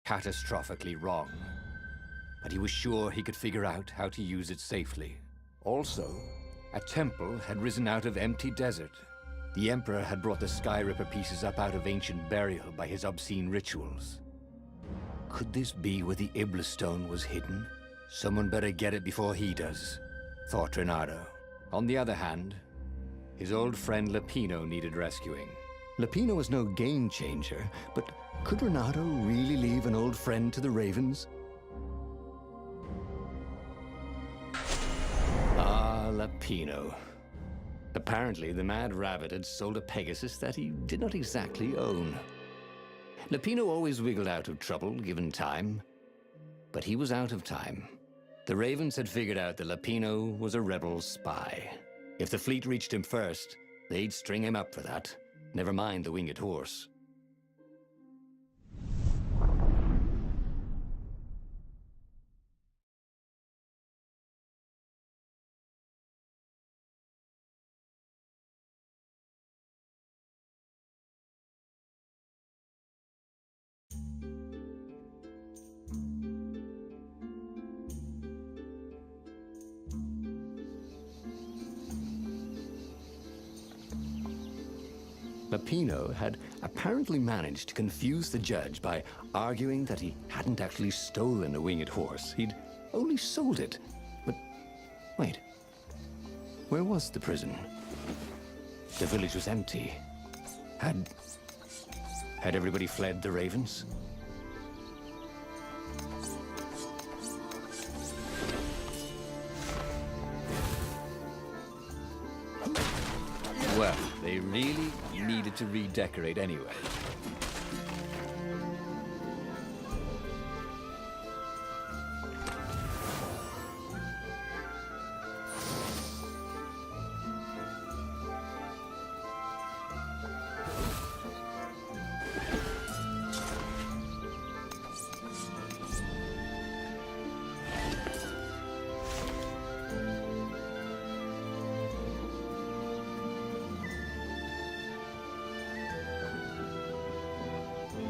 catastrophically wrong. But he was sure he could figure out how to use it safely. Also, a temple had risen out of empty desert. The Emperor had brought the Sky Ripper pieces up out of ancient burial by his obscene rituals. Could this be where the Iblis stone was hidden? Someone better get it before he does, thought Renato. On the other hand, his old friend Lapino needed rescuing. Lapino was no game changer, but could Renato really leave an old friend to the Ravens? Ah, Lapino. Apparently, the Mad Rabbit had sold a Pegasus that he did not exactly own. Lapino always wiggled out of trouble, given time. But he was out of time. The Ravens had figured out that Lapino was a rebel spy. If the fleet reached him first, they'd string him up for that. Never mind the winged horse. Lapino had apparently managed to confuse the judge by arguing that he hadn't actually stolen a winged horse. He'd only sold it. But wait, where was the prison? The village was empty. Had everybody fled the Ravens? Well, they really needed to redecorate anyway.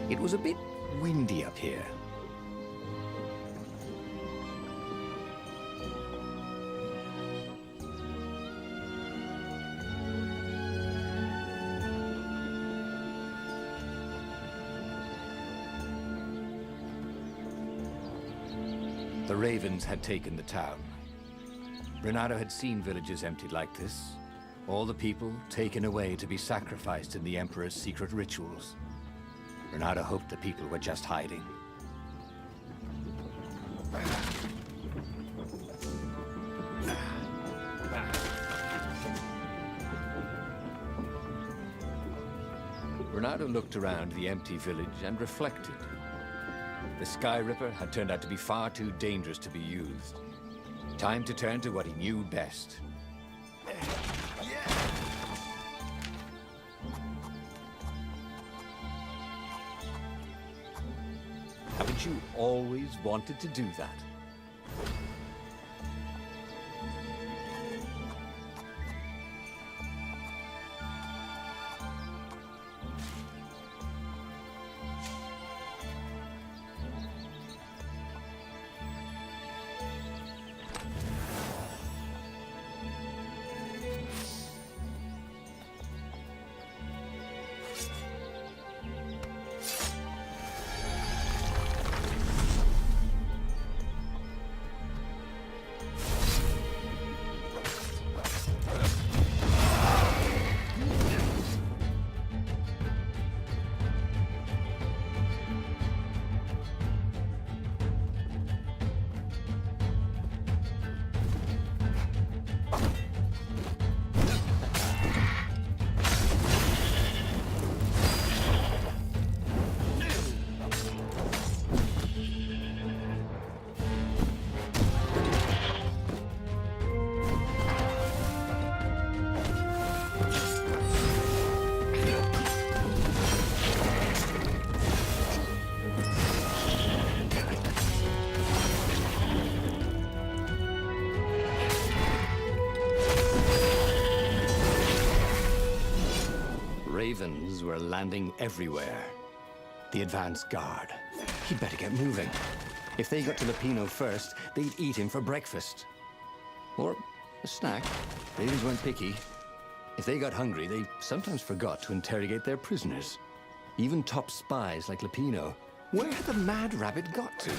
It was a bit windy up here. The Ravens had taken the town. Renato had seen villages emptied like this. All the people taken away to be sacrificed in the Emperor's secret rituals. Renato hoped the people were just hiding. Renato looked around the empty village and reflected. The Sky Ripper had turned out to be far too dangerous to be used. Time to turn to what he knew best. Haven't you always wanted to do that? Ravens were landing everywhere. The advance guard, He'd better get moving. If they got to Lupino first, they'd eat him for breakfast. Or a snack. Babies weren't picky. If they got hungry, they sometimes forgot to interrogate their prisoners. Even top spies like Lupino. Where had the mad rabbit got to?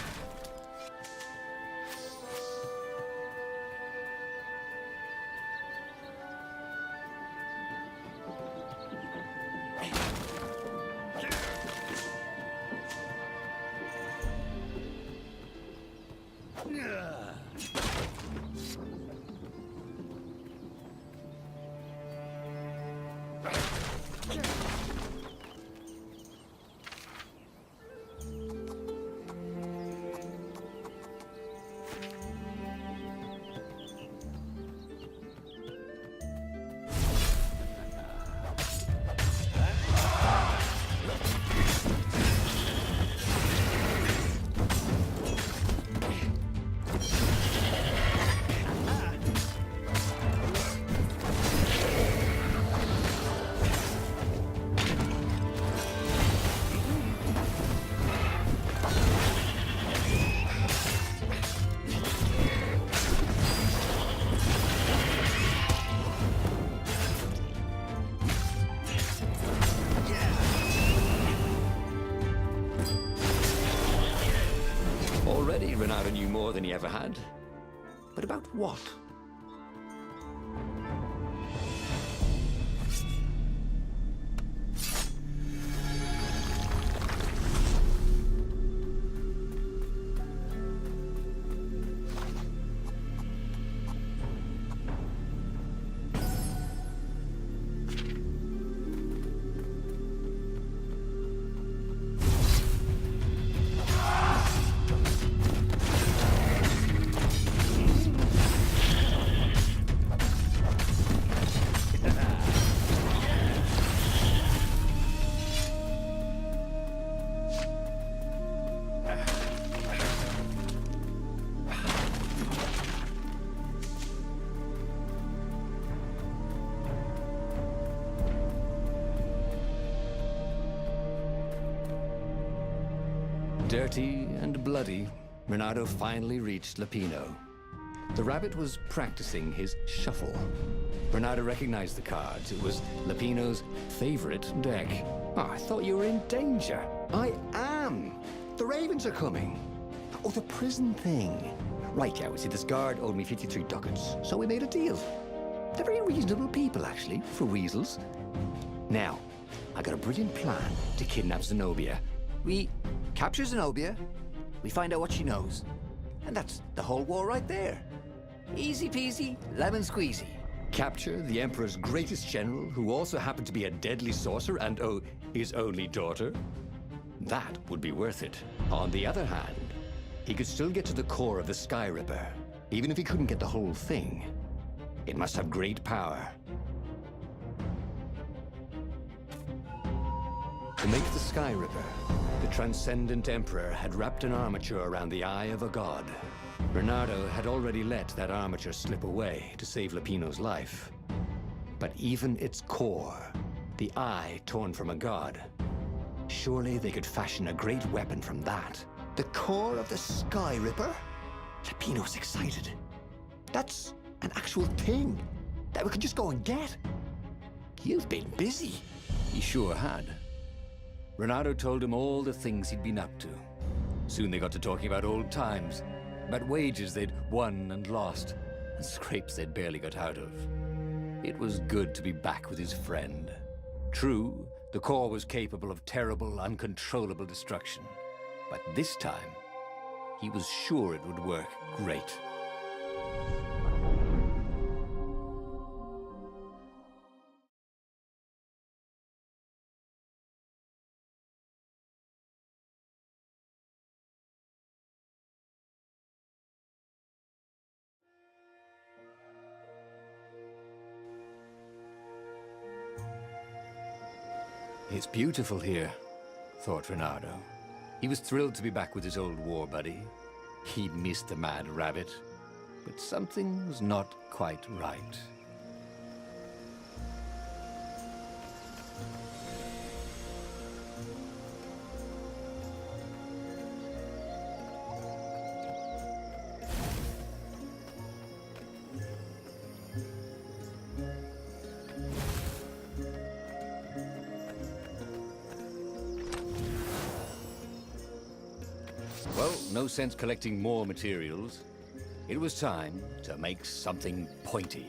Already, Renato knew more than he ever had. But about what? Dirty and bloody, Renato finally reached Lupino. The rabbit was practicing his shuffle. Renato recognized the cards. It was Lupino's favorite deck. Oh, I thought you were in danger. I am. The ravens are coming. Oh, the prison thing. Right, yeah, see, this guard owed me 53 ducats, so we made a deal. They're very reasonable people, actually, for weasels. Now, I got a brilliant plan to kidnap Zenobia. We capture Zenobia, we find out what she knows, and that's the whole war right there. Easy peasy, lemon squeezy. Capture the Emperor's greatest general, who also happened to be a deadly sorcerer and, oh, his only daughter? That would be worth it. On the other hand, he could still get to the core of the Sky Ripper, even if he couldn't get the whole thing. It must have great power. To make the Sky Ripper, the transcendent Emperor had wrapped an armature around the eye of a god. Bernardo had already let that armature slip away to save Lupino's life. But even its core, the eye torn from a god, surely they could fashion a great weapon from that. The core of the Sky Ripper? Lupino's excited. That's an actual thing that we could just go and get. You've been busy. He sure had. Renato told him all the things he'd been up to. Soon they got to talking about old times, about wages they'd won and lost, and scrapes they'd barely got out of. It was good to be back with his friend. True, the core was capable of terrible, uncontrollable destruction. But this time, he was sure it would work great. It's beautiful here, thought Renato. He was thrilled to be back with his old war buddy. He'd missed the mad rabbit, but something was not quite right. Well, no sense collecting more materials. It was time to make something pointy.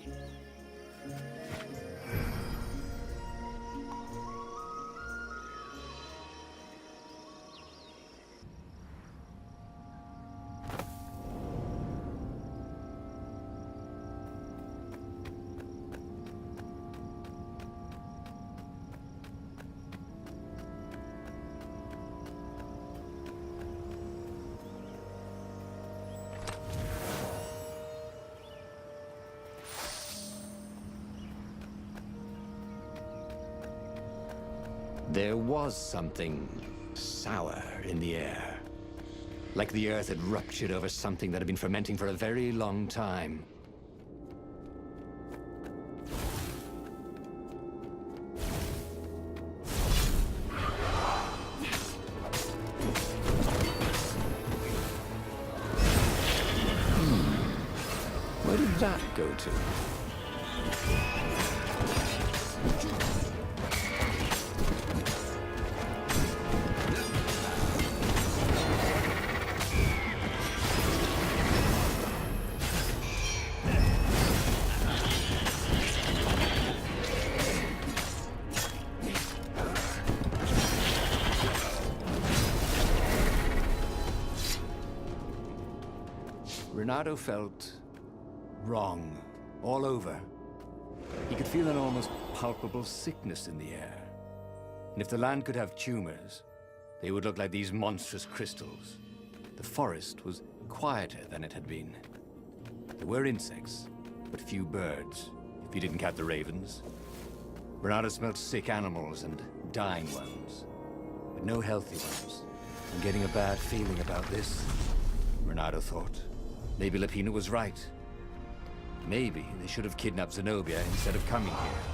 There was something sour in the air. Like the earth had ruptured over something that had been fermenting for a very long time. Where did that go to? Renato felt wrong all over. He could feel an almost palpable sickness in the air. And if the land could have tumors, they would look like these monstrous crystals. The forest was quieter than it had been. There were insects, but few birds, if you didn't count the ravens. Renato smelled sick animals and dying ones, but no healthy ones. I'm getting a bad feeling about this, Renato thought. Maybe Lapina was right. Maybe they should have kidnapped Zenobia instead of coming here.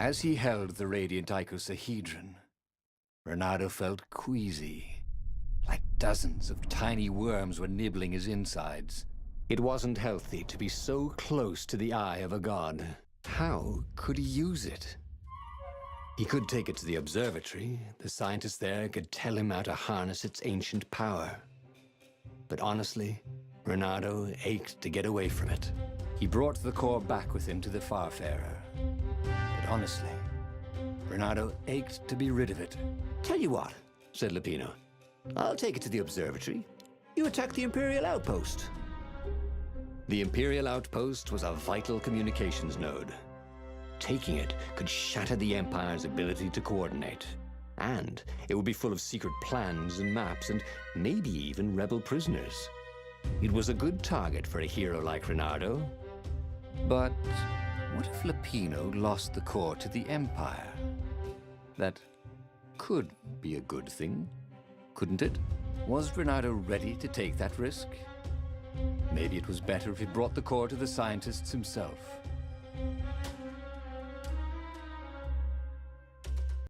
As he held the radiant icosahedron, Renato felt queasy, like dozens of tiny worms were nibbling his insides. It wasn't healthy to be so close to the eye of a god. How could he use it? He could take it to the observatory. The scientists there could tell him how to harness its ancient power. But honestly, Renato ached to get away from it. He brought the core back with him to the Farfarer. But honestly, Renato ached to be rid of it. Tell you what, said Lapino. I'll take it to the observatory. You attack the Imperial outpost. The Imperial outpost was a vital communications node. Taking it could shatter the Empire's ability to coordinate. And it would be full of secret plans and maps and maybe even rebel prisoners. It was a good target for a hero like Renato. But what if Lapino lost the core to the Empire? That could be a good thing, couldn't it? Was Renato ready to take that risk? Maybe it was better if he brought the core to the scientists himself.